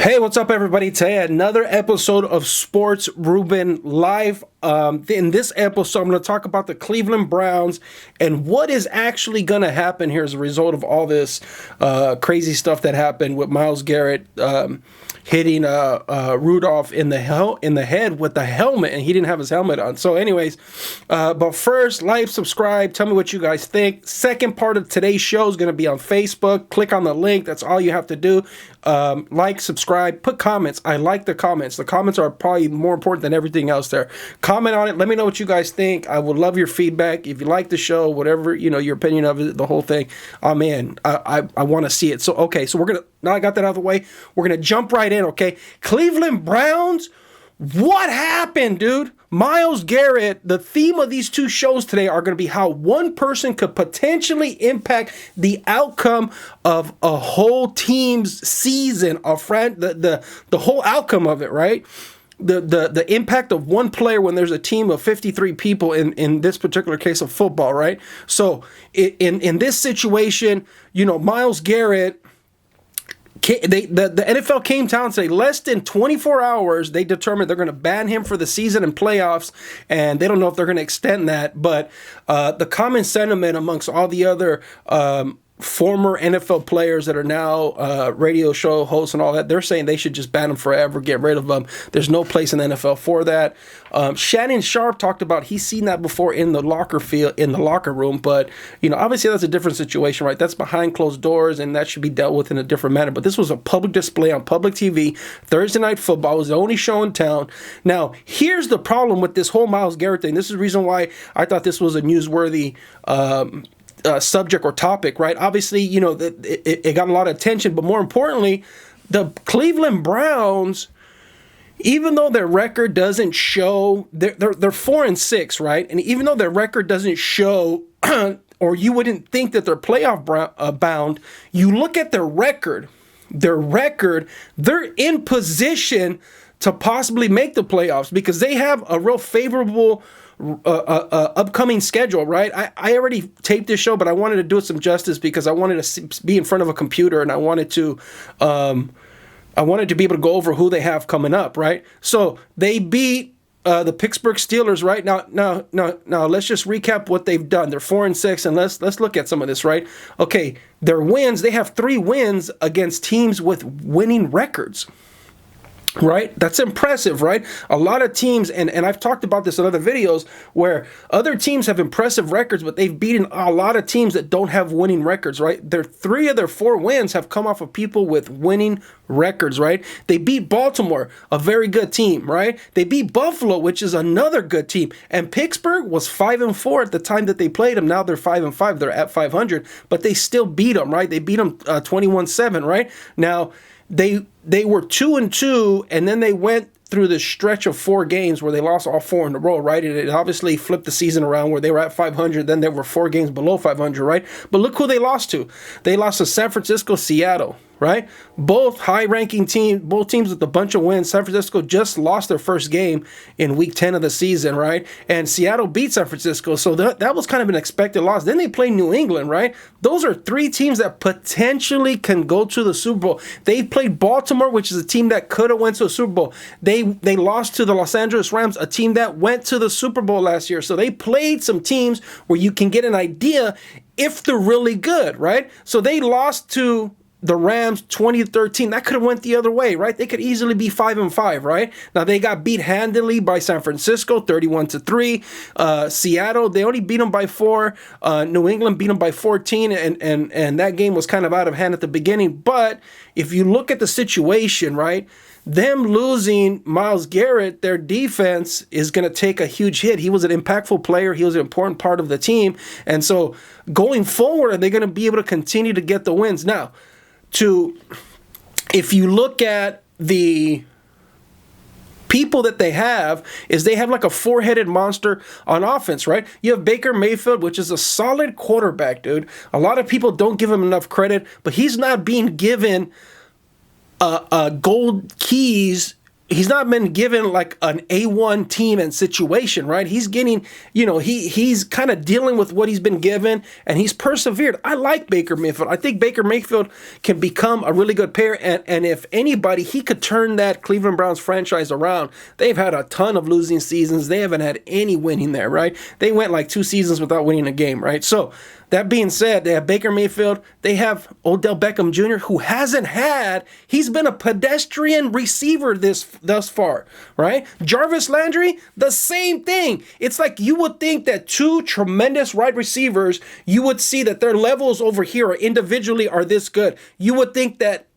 Hey, what's up, everybody? Today, another episode of SPORTS-REUBEN-LIFE. In this episode, I'm going to talk about the Cleveland Browns and what is actually going to happen here as a result of all this crazy stuff that happened with Myles Garrett hitting Rudolph in the head with the helmet, and he didn't have his helmet on. So anyways, but first, like, subscribe, tell me what you guys think. Second part of today's show is going to be on Facebook. Click on the link. That's all you have to do. Like, subscribe, put comments. I like the comments. The comments are probably more important than everything else there. Comment on it. Let me know what you guys think. I would love your feedback. If you like the show, whatever, your opinion of it, the whole thing, I'm in. I want to see it. So, okay, so now I got that out of the way. We're going to jump right in, okay? Cleveland Browns, what happened, dude? Myles Garrett, the theme of these two shows today are going to be how one person could potentially impact the outcome of a whole team's season, the whole outcome of it, right? The impact of one player when there's a team of 53 people in this particular case of football, right? So in this situation, Myles Garrett, the NFL came down and said less than 24 hours, they determined they're going to ban him for the season and playoffs, and they don't know if they're going to extend that. But the common sentiment amongst all the other former NFL players that are now radio show hosts and all that, they're saying they should just ban him forever, get rid of him. There's no place in the NFL for that. Shannon Sharp talked about he's seen that before in the locker room, but obviously that's a different situation, right? That's behind closed doors, and that should be dealt with in a different manner. But this was a public display on public TV. Thursday Night Football was the only show in town. Now, here's the problem with this whole Myles Garrett thing. This is the reason why I thought this was a newsworthy subject or topic, right? Obviously, it got a lot of attention, but more importantly, the Cleveland Browns, even though their record doesn't show, they're 4-6, right? And even though their record doesn't show, or you wouldn't think that they're playoff bound, you look at their record, they're in position to possibly make the playoffs because they have a real favorable upcoming schedule, right? I already taped this show, but I wanted to do it some justice because I wanted to be in front of a computer and I wanted to be able to go over who they have coming up, right? So they beat the Pittsburgh Steelers, right? Now, let's just recap what they've done. They're 4-6, and let's look at some of this, right? Okay, their wins, they have 3 wins against teams with winning records. Right? That's impressive, right? A lot of teams, and I've talked about this in other videos, where other teams have impressive records, but they've beaten a lot of teams that don't have winning records, right? 3 of their 4 wins have come off of people with winning records, right? They beat Baltimore, a very good team, right? They beat Buffalo, which is another good team. And Pittsburgh was 5-4 at the time that they played them. Now they're 5-5. They're at 500, but they still beat them, right? They beat them 21-7, right? Now, they were 2-2, and then they went through this stretch of 4 games where they lost all 4 in a row, right? And it obviously flipped the season around where they were at 500, then there were 4 games below 500, right? But look who they lost to. They lost to San Francisco, Seattle, right? Both high-ranking teams, both teams with a bunch of wins. San Francisco just lost their first game in week 10 of the season, right? And Seattle beat San Francisco, so that was kind of an expected loss. Then they play New England, right? Those are 3 teams that potentially can go to the Super Bowl. They played Baltimore, which is a team that could have went to a Super Bowl. They lost to the Los Angeles Rams, a team that went to the Super Bowl last year. So they played some teams where you can get an idea if they're really good, right? So they lost to the Rams 20-13. That could have went the other way, right? They could easily be 5-5, right? Now they got beat handily by San Francisco, 31-3. Seattle, they only beat them by 4. New England beat them by 14, and that game was kind of out of hand at the beginning. But if you look at the situation, right, them losing Myles Garrett, their defense is going to take a huge hit. He was an impactful player. He was an important part of the team. And so going forward, are they going to be able to continue to get the wins? Now, if you look at the people that they have, is they have like a 4-headed monster on offense, right? You have Baker Mayfield, which is a solid quarterback, dude. A lot of people don't give him enough credit, but he's not being given gold keys he's not been given like an A1 team and situation, right? He's getting, he's kind of dealing with what he's been given, and he's persevered. I like Baker Mayfield. I think Baker Mayfield can become a really good player, and if anybody, he could turn that Cleveland Browns franchise around. They've had a ton of losing seasons. They haven't had any winning there, right? They went like 2 seasons without winning a game, right? So that being said, they have Baker Mayfield. They have Odell Beckham Jr., who he's been a pedestrian receiver thus far, right? Jarvis Landry, the same thing. It's like you would think that 2 tremendous wide receivers, you would see that their levels over here or individually are this good. You would think that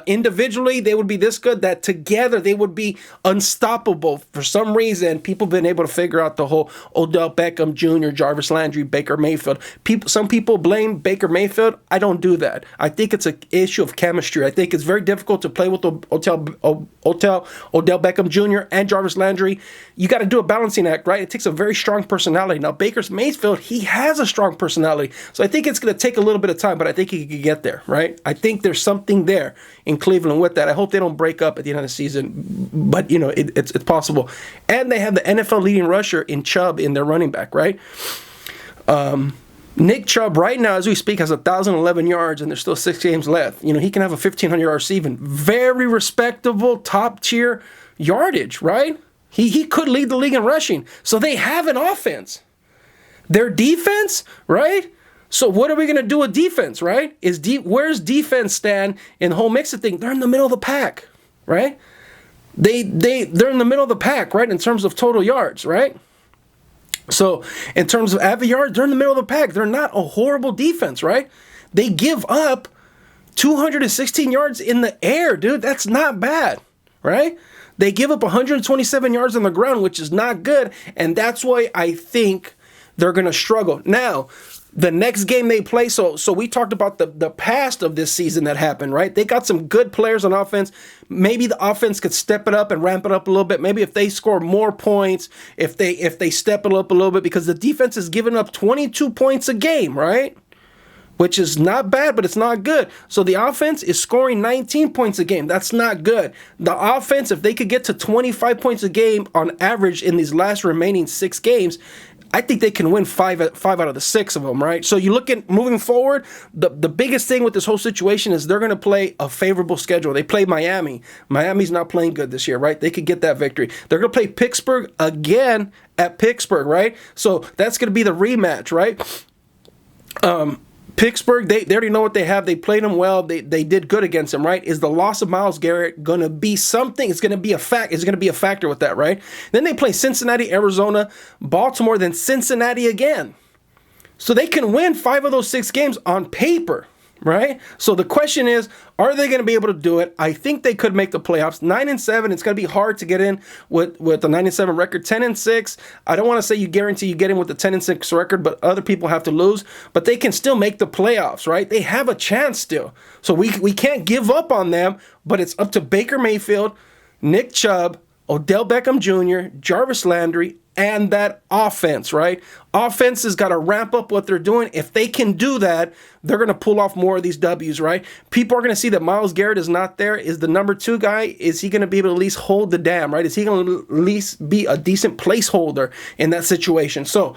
individually they would be this good, that together they would be unstoppable. For some reason, people have been able to figure out the whole Odell Beckham Jr., Jarvis Landry, Baker Mayfield. Some people blame Baker Mayfield. I don't do that. I think it's an issue of chemistry. I think it's very difficult to play with Odell Beckham Jr. and Jarvis Landry. You got to do a balancing act, right? It takes a very strong personality. Now, Baker Mayfield, he has a strong personality. So I think it's going to take a little bit of time, but I think he could get there, right? I think there's something there in Cleveland with that. I hope they don't break up at the end of the season, but it's possible. And they have the NFL leading rusher in Chubb in their running back, right? Nick Chubb right now, as we speak, has 1,011 yards, and there's still 6 games left. He can have a 1,500 yard receiving, very respectable, top tier yardage, right? He could lead the league in rushing. So they have an offense. Their defense, right? So what are we going to do with defense, right? Where's defense stand in the whole mix of things? They're in the middle of the pack, right? They're in the middle of the pack, right, in terms of total yards, right? So in terms of average yards, they're in the middle of the pack. They're not a horrible defense, right? They give up 216 yards in the air, dude. That's not bad, right? They give up 127 yards on the ground, which is not good, and that's why I think they're going to struggle. Now, the next game they play, so we talked about the past of this season that happened, right? They got some good players on offense. Maybe the offense could step it up and ramp it up a little bit. Maybe if they score more points, if they step it up a little bit, because the defense is giving up 22 points a game, right? Which is not bad, but it's not good. So the offense is scoring 19 points a game. That's not good. The offense, if they could get to 25 points a game on average in these last remaining 6 games, I think they can win 5 out of the 6 of them, right? So you look at moving forward, the biggest thing with this whole situation is they're going to play a favorable schedule. They play Miami. Miami's not playing good this year, right? They could get that victory. They're going to play Pittsburgh again at Pittsburgh, right? So that's going to be the rematch, right? Pittsburgh, they already know what they have. They played them well. They did good against them, right? Is the loss of Myles Garrett going to be something? It's going to be a fact. It's going to be a factor with that, right? Then they play Cincinnati, Arizona, Baltimore, then Cincinnati again. So they can win 5 of those 6 games on paper, right? So the question is, are they going to be able to do it? I think they could make the playoffs. 9-7, it's going to be hard to get in with the 9-7 record. 10-6, I don't want to say you guarantee you get in with the 10-6 record, but other people have to lose. But they can still make the playoffs, right? They have a chance still. So we can't give up on them, but it's up to Baker Mayfield, Nick Chubb, Odell Beckham Jr., Jarvis Landry, and that offense, right? Offense has got to ramp up what they're doing. If they can do that, they're going to pull off more of these W's, right? People are going to see that Myles Garrett is not there. Is the number 2 guy, is he going to be able to at least hold the dam, right? Is he going to at least be a decent placeholder in that situation? So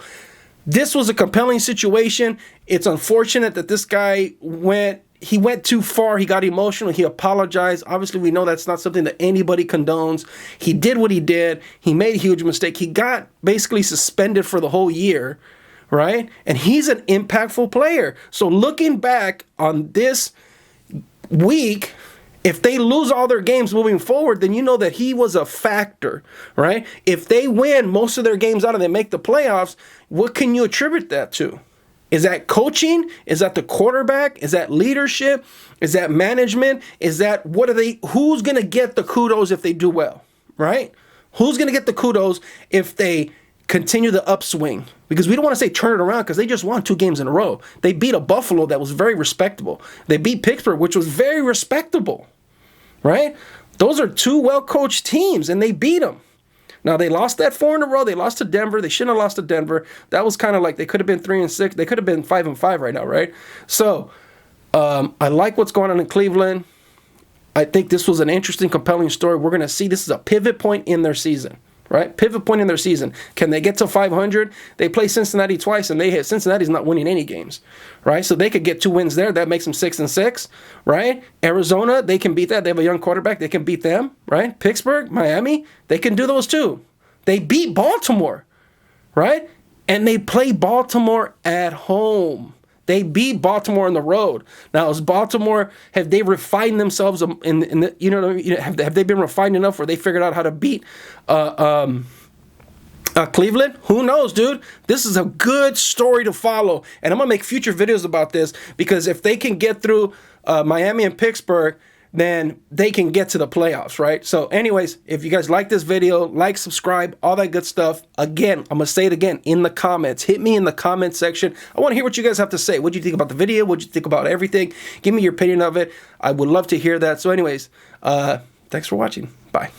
this was a compelling situation. It's unfortunate that this guy went too far. He got emotional. He apologized. Obviously, we know that's not something that anybody condones. He did what he did. He made a huge mistake. He got basically suspended for the whole year, right? And he's an impactful player. So looking back on this week, if they lose all their games moving forward, then you know that he was a factor, right? If they win most of their games out and they make the playoffs, what can you attribute that to? Is that coaching? Is that the quarterback? Is that leadership? Is that management? Is that who's going to get the kudos if they do well, right? Who's going to get the kudos if they continue the upswing? Because we don't want to say turn it around, because they just won 2 games in a row. They beat a Buffalo that was very respectable. They beat Pittsburgh, which was very respectable, right? Those are 2 well-coached teams, and they beat them. Now, they lost that 4 in a row. They lost to Denver. They shouldn't have lost to Denver. That was kind of like they could have been 3-6. They could have been 5-5 right now, right? So I like what's going on in Cleveland. I think this was an interesting, compelling story. We're going to see this is a pivot point in their season, right? Pivot point in their season. Can they get to 500? They play Cincinnati twice, and Cincinnati's not winning any games, right? So they could get 2 wins there. That makes them 6-6, right? Arizona, they can beat that. They have a young quarterback. They can beat them, right? Pittsburgh, Miami, they can do those too. They beat Baltimore, right? And they play Baltimore at home. They beat Baltimore on the road. Now, is Baltimore, have they refined themselves in the, you know, have they been refined enough where they figured out how to beat Cleveland? Who knows, dude? This is a good story to follow. And I'm going to make future videos about this, because if they can get through Miami and Pittsburgh, then they can get to the playoffs, right? So anyways, if you guys like this video, like, subscribe, all that good stuff. Again, I'm going to say it again in the comments. Hit me in the comment section. I want to hear what you guys have to say. What do you think about the video? What do you think about everything? Give me your opinion of it. I would love to hear that. So anyways, thanks for watching. Bye.